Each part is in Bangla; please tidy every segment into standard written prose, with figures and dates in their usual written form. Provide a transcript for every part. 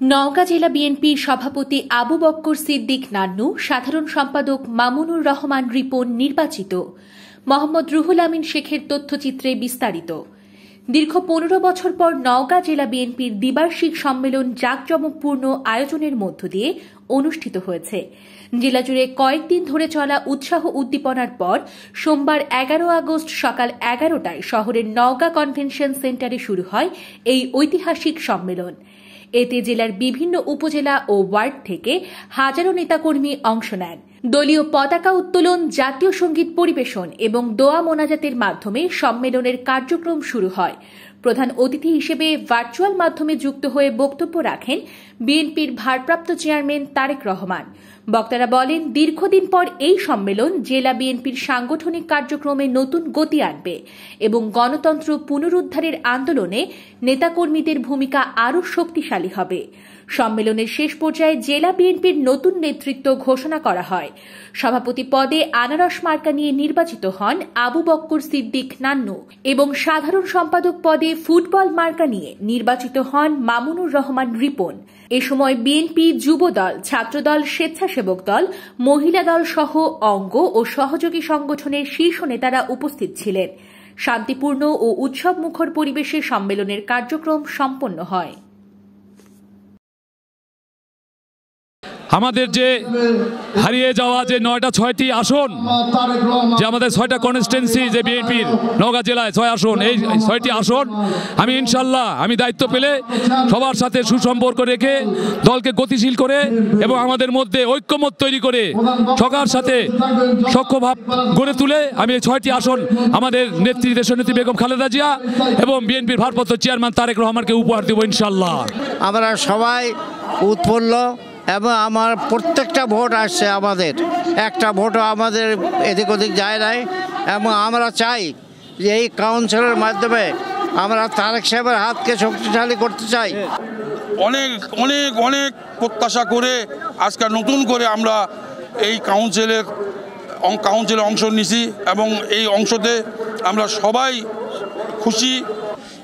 নওগাঁ জেলা বিএনপির সভাপতি আবু বক্কর সিদ্দিক নান্নু, সাধারণ সম্পাদক মামুনুর রহমান রিপন নির্বাচিত। মোহাম্মদ রুহুল আমিন শেখের তথ্যচিত্রে বিস্তারিত। দীর্ঘ 15 বছর পর নওগাঁ জেলা বিএনপির দ্বিবার্ষিক সম্মেলন জাঁকজমকপূর্ণ আয়োজনের মধ্য দিয়ে অনুষ্ঠিত হয়েছে। জেলা জুড়ে কয়েকদিন ধরে চলা উৎসাহ উদ্দীপনার পর সোমবার 11 আগস্ট সকাল 11টায় শহরের নওগাঁ কনভেনশন সেন্টারে শুরু হয় এই ঐতিহাসিক সম্মেলন। এতে জেলার বিভিন্ন উপজেলা ও ওয়ার্ড থেকে হাজারো নেতাকর্মী অংশ নেন। দলীয় পতাকা উত্তোলন, জাতীয় সঙ্গীত পরিবেশন এবং দোয়া মোনাজাতের মাধ্যমে সম্মেলনের কার্যক্রম শুরু হয়। প্রধান অতিথি হিসেবে ভার্চুয়াল মাধ্যমে যুক্ত হয়ে বক্তব্য রাখেন বিএনপির ভারপ্রাপ্ত চেয়ারম্যান তারেক রহমান। বক্তারা বলেন, দীর্ঘদিন পর এই সম্মেলন জেলা বিএনপির সাংগঠনিক কার্যক্রমে নতুন গতি আনবে এবং গণতন্ত্র পুনরুদ্ধারের আন্দোলনে নেতাকর্মীদের ভূমিকা আরও শক্তিশালী হবে। সম্মেলনের শেষ পর্যায়ে জেলা বিএনপির নতুন নেতৃত্ব ঘোষণা করা হয়। সভাপতি পদে আনারস মার্কা নিয়ে নির্বাচিত হন আবু বক্কর সিদ্দিক নান্নু এবং সাধারণ সম্পাদক পদে ফুটবল মার্কা নিয়ে নির্বাচিত হন মামুনুর রহমান রিপন। এ সময় বিএনপি, যুবদল, ছাত্রদল, স্বেচ্ছাসেবক দল, মহিলা দল সহ অঙ্গ ও সহযোগী সংগঠনের শীর্ষ নেতারা উপস্থিত ছিলেন। শান্তিপূর্ণ ও উৎসবমুখর পরিবেশে সম্মেলনের কার্যক্রম সম্পন্ন হয়। আমাদের যে হারিয়ে যাওয়া যে 6টি আসন, যে আমাদের 6টা কনস্টিটুয়েন্সি যে বিএনপির নওগাঁ জেলায় 6 আসন, এই 6টি আসন আমি ইনশাল্লাহ দায়িত্ব পেলে সবার সাথে সুসম্পর্ক রেখে দলকে গতিশীল করে এবং আমাদের মধ্যে ঐক্যমত তৈরি করে সবার সাথে সখ্যভাব গড়ে তুলে আমি এই 6টি আসন আমাদের নেত্রী দেশনেত্রী বেগম খালেদা জিয়া এবং বিএনপির ভারপ্রাপ্ত চেয়ারম্যান তারেক রহমানকে উপহার দেব ইনশাল্লাহ। আমরা সবাই উৎফুল্ল এবং আমার প্রত্যেকটা ভোট আসছে, আমাদের একটা ভোটও আমাদের এদিক ওদিক যায় নাই এবং আমরা চাই যে এই কাউন্সিলের মাধ্যমে আমরা তারেক সাহেবের হাতকে শক্তিশালী করতে চাই। অনেক অনেক অনেক প্রত্যাশা করে আজকে নতুন করে আমরা এই কাউন্সিলে অংশ নিছি এবং এই অংশতে আমরা সবাই খুশি।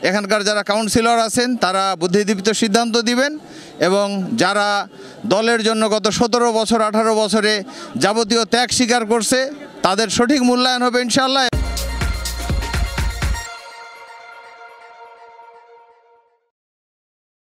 এখানকার যারা কাউন্সিলর আছেন তারা বুদ্ধিদীপ্ত সিদ্ধান্ত দিবেন এবং যারা দলের জন্য গত 17 বছর 18 বছরে যাবতীয় ত্যাগ স্বীকার করছে তাদের সঠিক মূল্যায়ন হবে ইনশাআল্লাহ।